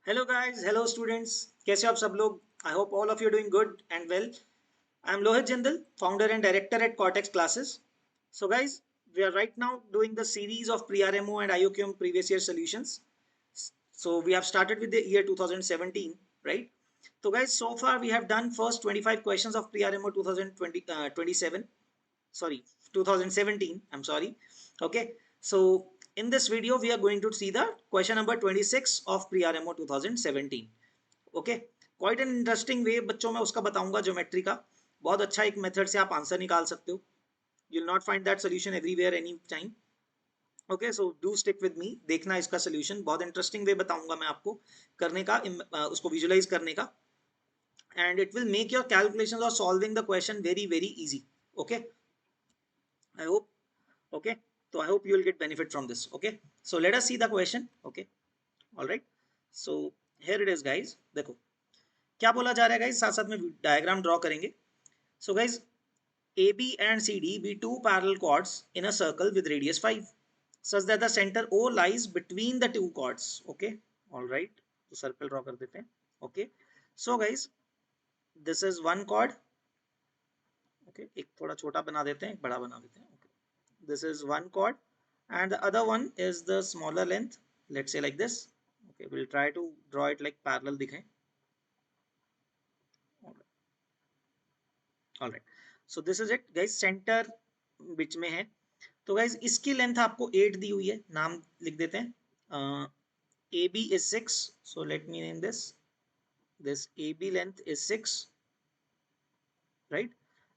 Hello guys, hello students. कैसे हो आप सब लोग? I hope all of you are doing good and well. I'm Lohit Jindal, founder and director at Cortex Classes. So guys, we are right now doing the series of pre-RMO and IOQM previous year solutions. So we have started with the year 2017, right? So guys, so far we have done first 25 questions of pre-RMO 2020, 27. Sorry, 2017. I'm sorry. Okay. So in this video, we are going to see the question number 26 of pre-RMO 2017. Okay, quite an interesting वे बच्चों मैं उसका बताऊंगा geometry का. बहुत अच्छा एक method से आप आंसर निकाल सकते हो. You will not find that solution everywhere any time. Okay, so do stick with me. देखना इसका सोल्यूशन बहुत इंटरेस्टिंग वे बताऊंगा मैं आपको करने का, उसको विजुलाइज करने का. And it will make your calculations और solving the question very very easy. Okay, I hope. Okay, so I hope you will get benefit from this. Okay, so let us see the question. Okay, all right, so here it is guys. देखो क्या बोला जा रहा है guys, साथ साथ में diagram draw करेंगे. So guys, AB and CD be two parallel chords in a circle with radius 5 such that the center O lies between the two chords. Okay, all right, तो circle draw कर देते हैं. Okay, so guys, this is one chord. Okay, एक थोड़ा छोटा बना देते हैं, एक बड़ा बना देते हैं. Okay, this is one chord and the other one is the smaller length, let's say like this. Okay, we'll try to draw it like parallel दिखाएं. all right, so this is it guys, center बीच में है. तो guys इसकी length आपको 8 दी हुई है, नाम लिख देते हैं. AB is 6, so let me name this AB length is 6, right,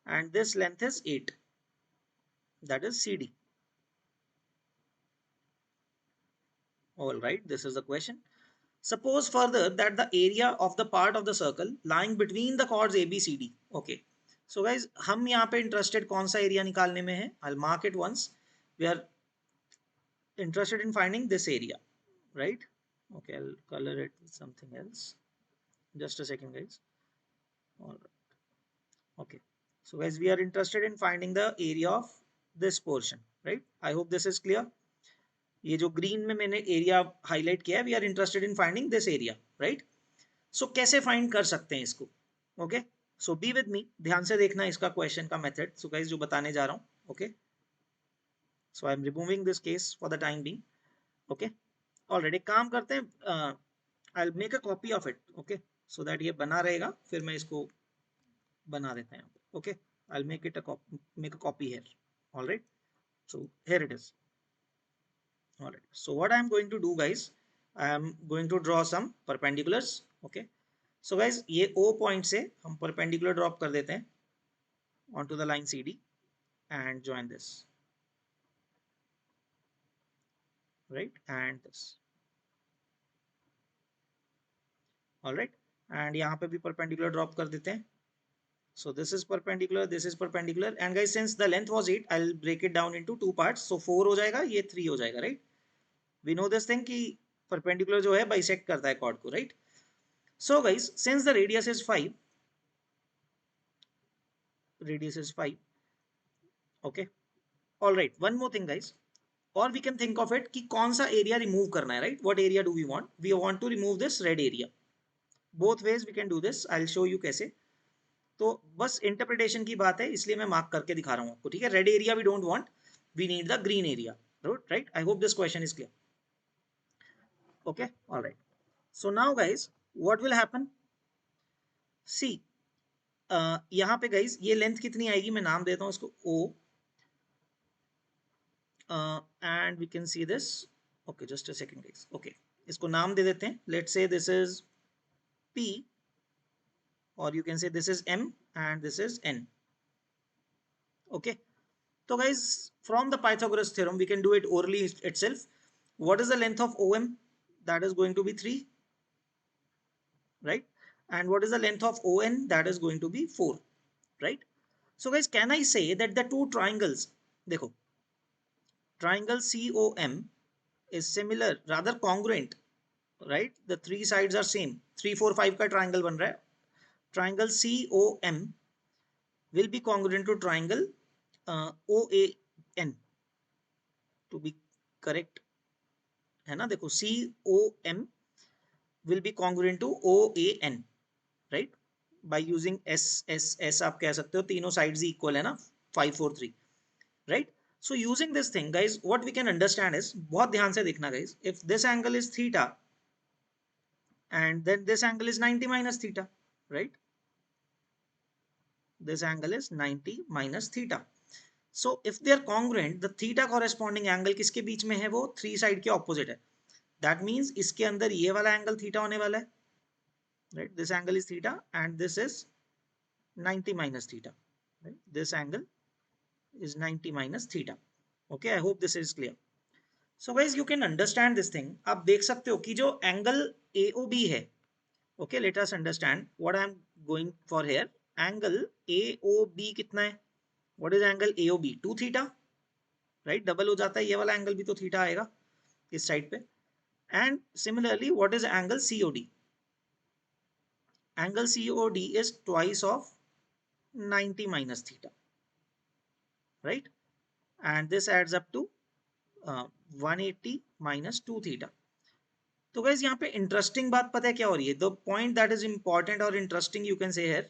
and this length is 8, that is CD. All right, this is the question. Suppose further that the area of the part of the circle lying between the chords ABCD. Okay, so guys हम यहाँ पे interested कौन सा area निकालने में है? I'll mark it once. We are interested in finding this area, right? Okay, I'll color it with something else. Just a second guys. All right. Okay, so guys we are interested in finding the area of this portion, right? I hope this is clear. ये जो green में मैंने area highlight किया है, we are interested in finding this area, right? So कैसे find कर सकते हैं इसको? Okay, so be with me, ध्यान से देखना इसका क्वेश्चन का मेथड. सो गाइस जो बताने जा रहा हूं. Okay, so I am removing this case for the time being. Okay, already काम करते हैं. I will make a copy of it. Okay, so that ये बना रहेगा, फिर मैं इसको बना देते हैं. Okay, I will make a copy here. Alright, so here it is. Alright, so what I am going to do guys, I am going to draw some perpendiculars. Okay, so guys ये O point से हम perpendicular drop कर देते हैं onto the line CD and join this, right, and this. Alright, and यहाँ पे भी perpendicular drop कर देते हैं. So this is perpendicular, this is perpendicular, and guys since the length was 8, I'll break it down into two parts. So 4 हो जाएगा, ये 3 हो जाएगा, right? We know this thing कि perpendicular जो है bisect करता है chord को, right? So guys since the radius is 5, okay, all right, one more thing guys, or we can think of it कि कौन सा एरिया रिमूव करना है, right? What area do we want to remove this red area. Both ways we can do this, I'll show you कैसे. तो बस interpretation की बात है, इसलिए मैं मार्क करके दिखा रहा हूँ आपको, ठीक है? Red area we don't want, we need the green area, right? I hope this question is clear. Okay, alright, so now guys what will happen, see यहाँ पे गाइस ये लेंथ कितनी आएगी, मैं नाम देता हूँ इसको O, and we can see this. Okay, just a second guys. Okay, इसको नाम दे देते हैं. Let's say this is P, or you can say this is M and this is N. Okay, so guys from the Pythagoras theorem we can do it orally itself. What is the length of OM? That is going to be 3, right? And what is the length of ON? That is going to be 4, right? So guys can I say that the two triangles, देखो, triangle COM is similar, rather congruent, right? The three sides are same, 3 4 5 का triangle बन रहा है. Triangle COM will be congruent to triangle OAN, to be correct, है ना? देखो COM will be congruent to OAN, right? By using S आप कह सकते हो, तीनों sides equal है ना, 5 4 3, right? So using this thing guys, what we can understand is, बहुत ध्यान से देखना guys, if this angle is theta and then this angle is 90 minus theta, right? This angle is 90 minus theta. So if they are congruent, the theta corresponding angle किसके बीच में है, वो 3 side के opposite है. That means इसके अंदर ये वाला angle theta होने वाला है, right? This angle is theta and this is 90 minus theta, right? This angle is 90 minus theta. Okay, I hope this is clear. So guys, you can understand this thing. आप देख सकते हो कि जो angle AOB है, okay, let us understand what I am going for here. Angle AOB कितना है? What is angle AOB? 2 theta, right? Double हो जाता है, ये वाला एंगल भी तो थीटा आएगा इस साइड पे. And similarly, what is angle COD? Angle COD is twice of 90 minus theta, right? And this adds up to 180 minus 2 theta. तो गाइस यहाँ पे इंटरेस्टिंग बात पता है क्या हो रही है? The point that is important और interesting you can see here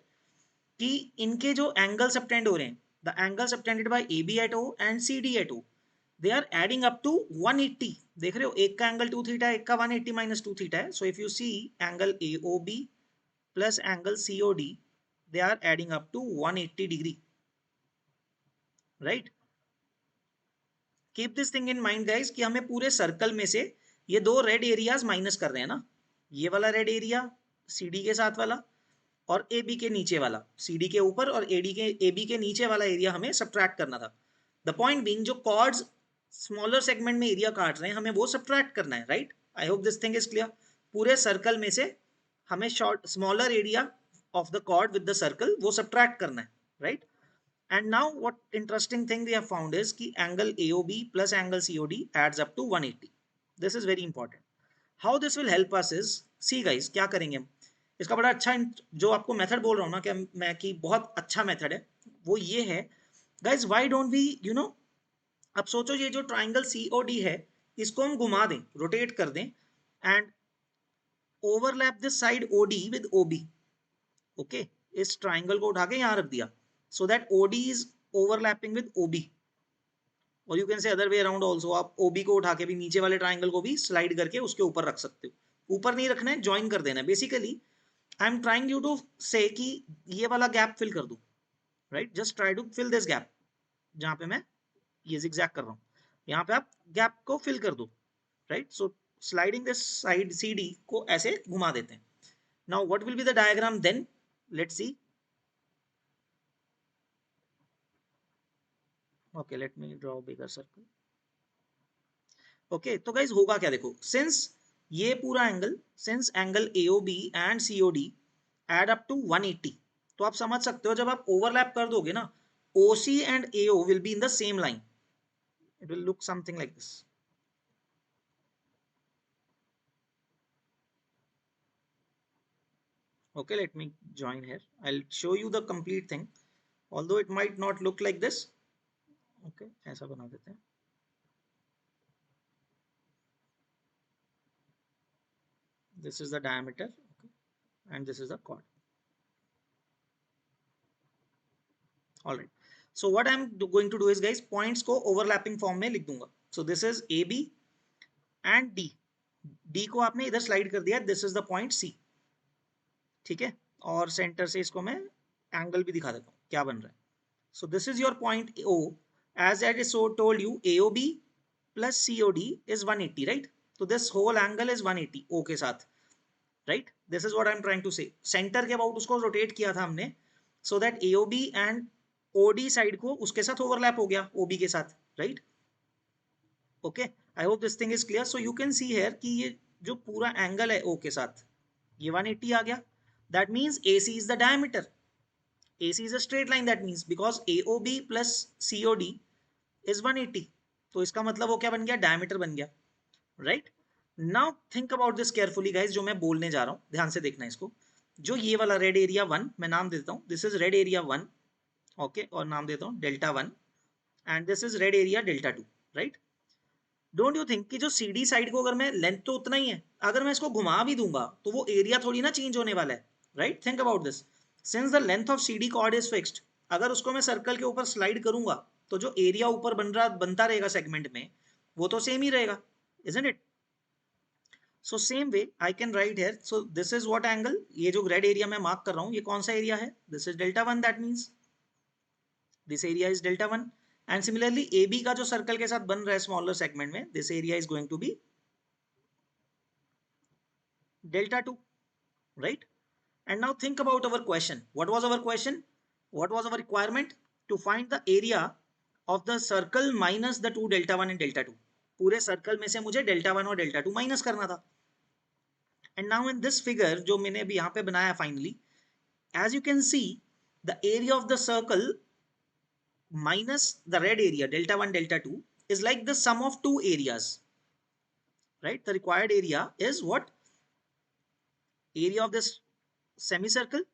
कि इनके जो एंगल सबटेंड हो रहे हैं, the angle subtended by AB at O and CD at O, they are adding up to 180. देख रहे हो, एक का एंगल 2 थीटा है, एक का 180 माइनस 2 थीटा है. So if you see angle AOB plus angle COD, they are adding up to 180 degree, right? Keep this thing in mind guys कि हमें पूरे सर्कल में से ये दो रेड एरियाज माइनस कर रहे हैं ना, ये वाला रेड एरिया CD के साथ वाला और AB के नीचे वाला, CD के ऊपर और AB के नीचे वाला एरिया हमें सब्ट्रैक्ट करना था. द पॉइंट बीइंग जो कॉर्ड्स स्मॉलर सेगमेंट में एरिया काट रहे हैं, हमें वो सब्ट्रैक्ट करना है, right? I hope this thing is clear. पूरे सर्कल में से हमें short smaller area of the cord with the circle वो सब्ट्रैक्ट करना है, right? And now what interesting thing we have found is कि angle AOB plus angle COD adds up to 180. This is very important. How this will help us is, see guys, क्या करेंगे हम इसका बड़ा अच्छा जो आपको मेथड बोल रहा हूँ ना कि मैं कि बहुत अच्छा मेथड है, वो ये है guys, why don't we you know, अब सोचो ये जो ट्राइंगल COD है इसको हम घुमा दें, रोटेट कर दें and overlap this side OD with OB. Okay, इस ट्राइंगल को उठा के यहाँ रख दिया so that OD is overlapping with OB, और यू कैन से अदर वे अराउंड ऑल्सो. आप OB को उठा के भी नीचे वाले ट्राइंगल को भी स्लाइड करके उसके ऊपर रख सकते हो. ऊपर नहीं रखना है, ज्वाइन कर देना है. Basically I am trying you to say कि ये वाला गैप फिल कर दूं, right? Just try to fill this gap, जहां पे मैं ये जिगजैग कर रहा हूं, यहाँ पे आप गैप को फिल कर दो, right? So sliding this side CD को ऐसे घुमा देते हैं. Now what will be the diagram then? Let's see. Okay, let me draw bigger circle. Okay, तो guys होगा क्या, देखो, since ये पूरा angle, since angle AOB and COD add up to 180, तो आप समझ सकते हो जब आप ओवरलैप कर दोगे ना, OC and AO will be in the same line. It will look something like this. Okay, let me join here. I'll show you the complete thing, although it might not look like this. Okay, ऐसा बना देते हैं. This is the diameter, okay, and this is the chord. All right. So what I'm going to do is guys, points को overlapping form में लिख दूंगा. So this is AB and D. D को आपने इधर स्लाइड कर दिया. This is the point C. ठीक है, और सेंटर से इसको मैं एंगल भी दिखा देता हूँ क्या बन रहा है. So this is your point O. As I just so told you, AOB plus COD is 180, right? So this whole angle is 180 O के साथ, right? This is what I'm trying to say. Centre के about उसको rotate किया था हमने, so that AOB and OD side को उसके साथ ओवरलैप हो गया OB के साथ, right? Okay, I hope this thing is clear. So you can see here कि ये जो पूरा एंगल है O के साथ, ये 180 आ गया. That means AC is the diameter. AC is a straight line, that means because AOB plus COD is 180. तो इसका मतलब वो क्या बन गया, डायमीटर बन गया, right? Now think about this carefully guys, जो मैं बोलने जा रहा हूँ ध्यान से देखना इसको. जो ये वाला रेड एरिया 1 मैं नाम देता हूँ, this is red area 1, okay, और नाम देता हूँ delta 1, and this is red area delta 2, right? Don't you think कि जो CD साइड को अगर मैं लेंथ तो उतना ही है, अगर मैं इसको घुमा भी दूंगा तो वो एरिया थोड़ी ना चेंज होने वाला है, right? Think about this. Since the length of CD chord is fixed, अगर उसको मैं सर्कल के ऊपर स्लाइड करूंगा तो जो एरिया ऊपर बनता रहेगा सेगमेंट में, वो तो सेम ही रहेगा, isn't it? So same way I can write here, so this is what angle, ये जो रेड एरिया मैं मार्क कर रहा हूं ये कौन सा एरिया है? This is delta one, that means this area is delta one. And similarly AB का जो सर्कल के साथ बन रहा है स्मॉलर सेगमेंट में, this area is going to be delta 2, right? And now think about our question. What was our question? What was our requirement? To find the area of the circle minus the two delta 1 and delta 2. पूरे circle में से मुझे delta 1 और delta 2 minus करना था। And now in this figure जो मैंने अभी यहाँ पे बनाया finally, as you can see, the area of the circle minus the red area delta 1 delta 2 is like the sum of two areas, right? The required area is what? Area of this semicircle,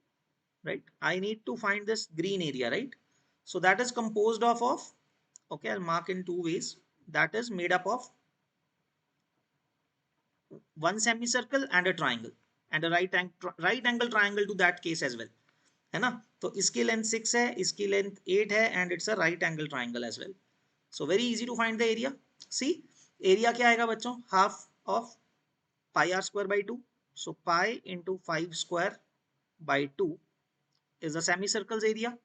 right? I need to find this green area, right? So that is composed of okay, I'll mark in two ways. That is made up of one semicircle and a triangle, and a right angle triangle to that case as well, है ना? तो इसकी length 6 है, इसकी length 8 है, and it's a right angle triangle as well. So very easy to find the area. See, area क्या आएगा बच्चों? Half of pi r square by 2. So pi into 5 square by 2 is the semicircle's area,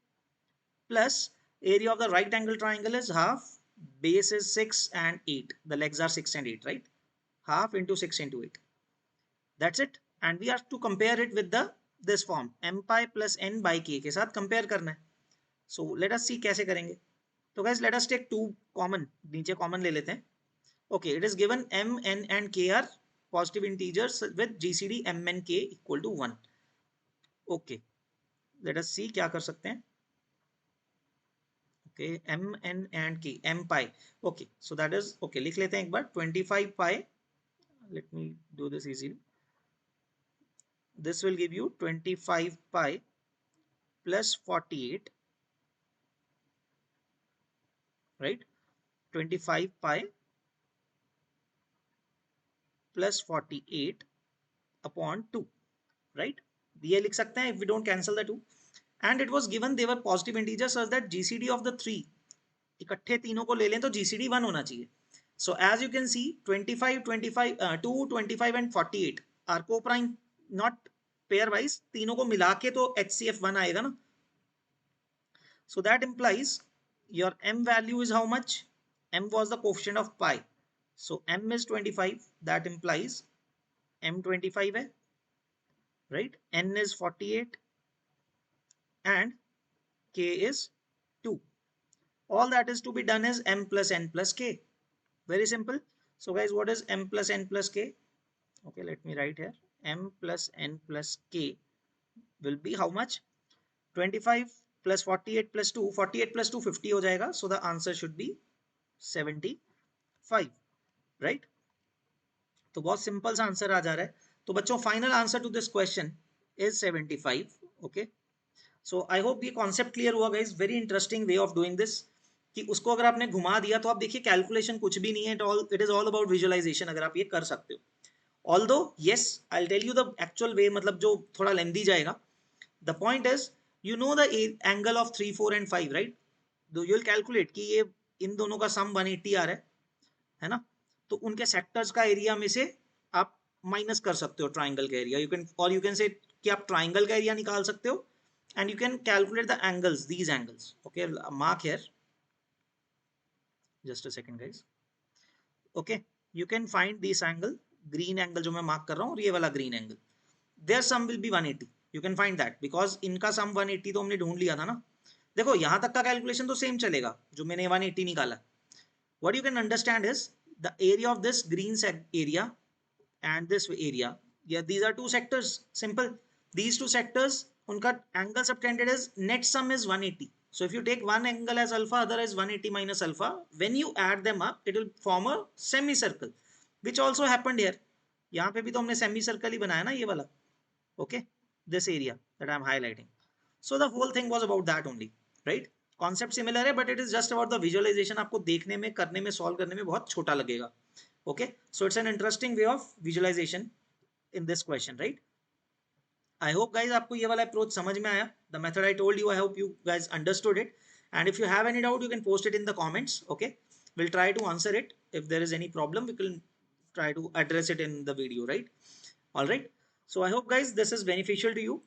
plus area of the right angle triangle is half, base is 6 and 8, the legs are 6 and 8, right? Half into 6 into 8, that's it. And we have to compare it with the this form m pi plus n by k के साथ compare करना है. So let us see कैसे करेंगे. तो guys, let us take two common, नीचे common ले लेते हैं. Okay, it is given m, n and k are positive integers with GCD m and k equal to 1. Okay, let us see क्या कर सकते हैं. Okay, m, n and k, m pi. Okay, so that is okay, लिख लेते हैं एक बार 25 pi. Let me do this easily. This will give you 25 pi plus 48, right? 25 pi plus 48 upon 2, right? ये लिख सकते हैं if we don't cancel the 2. And it was given they were positive integers such that GCD of the 3, इकट्ठे तीनों को ले लें तो GCD 1 होना चाहिए. So as you can see, 25, 25, 2, 25 and 48 are co-prime, not pairwise. तीनों को मिला के तो HCF 1 आएगा ना. So that implies your m value is how much? M was the coefficient of pi. So m is 25. That implies m 25 है, right? N is 48 and k is 2. All that is to be done is m plus n plus k. Very simple. So guys, what is m plus n plus k? Okay, let me write here. M plus n plus k will be how much? 25 plus 48 plus 2. 48 plus 2 50 हो जाएगा. So the answer should be 75, right? तो बहुत simple सा answer आ जा रहा है. तो बच्चों, final answer to this question is 75. Okay, so I hope ये कॉन्सेप्ट क्लियर हुआ guys. Very interesting way of doing this, कि उसको अगर आपने घुमा दिया तो आप देखिए कैलकुलेशन कुछ भी नहीं है. It is all about visualisation. अगर आप ये कर सकते हो, although yes I will tell you the actual way, मतलब जो थोड़ा लेंथी जाएगा. The point is, you know the angle of 3, 4 and 5, right? You will calculate कि ये इन दोनों का सम 180 आ रहा है ना? तो उनके सेक्टर्स का एरिया में से आप माइनस कर सकते हो ट्राइंगल का एरिया. यू कैन से कि आप ट्राइंगल का एरिया निकाल सकते हो, and you can calculate the angles, these angles. Okay, mark here, just a second guys. Okay, you can find this angle, green angle जो मैं मार्क कर रहा हूँ, और ये वाला green angle, their sum will be 180. You can find that because इनका sum 180 तो हमने ढूंढ लिया था ना. देखो यहां तक का कैलकुलेशन तो सेम चलेगा जो मैंने 180 निकाला. What you can understand is the area of this green area and this area. Yeah, these are two sectors. Simple. These two sectors, unka angle subtended is net sum is 180. So if you take one angle as alpha, other as 180 minus alpha, when you add them up, it will form a semicircle, which also happened here. यहाँ पे भी तो हमने semicircle ही बनाया ना ये वाला. Okay, this area that I am highlighting. So the whole thing was about that only, right? Concept similar है but it is just about the visualisation, आपको देखने में, करने में, सॉल्व करने में बहुत छोटा लगेगा. Okay, so it's an interesting way of visualisation in this question, right. I hope guys आपको ये वाला अप्रोच समझ में आया. The method I told you, I hope you guys understood it. And if you have any doubt, you can post it in the comments. Okay, we'll try to answer it. If there is any problem, we can try to address it in the video, right? All right, so I hope guys this is beneficial to you.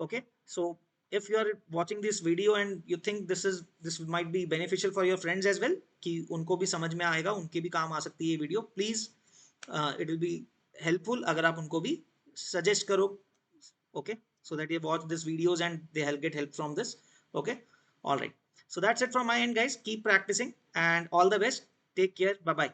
Okay, so if you are watching this video and you think this might be beneficial for your friends as well, कि उनको भी समझ में आएगा, उनके भी काम आ सकती है ये video, please it will be helpful अगर आप उनको भी suggest करो. Okay, so that they watch these videos and they get help from this. Okay, all right, so that's it from my end guys. Keep practicing and all the best. Take care. Bye bye.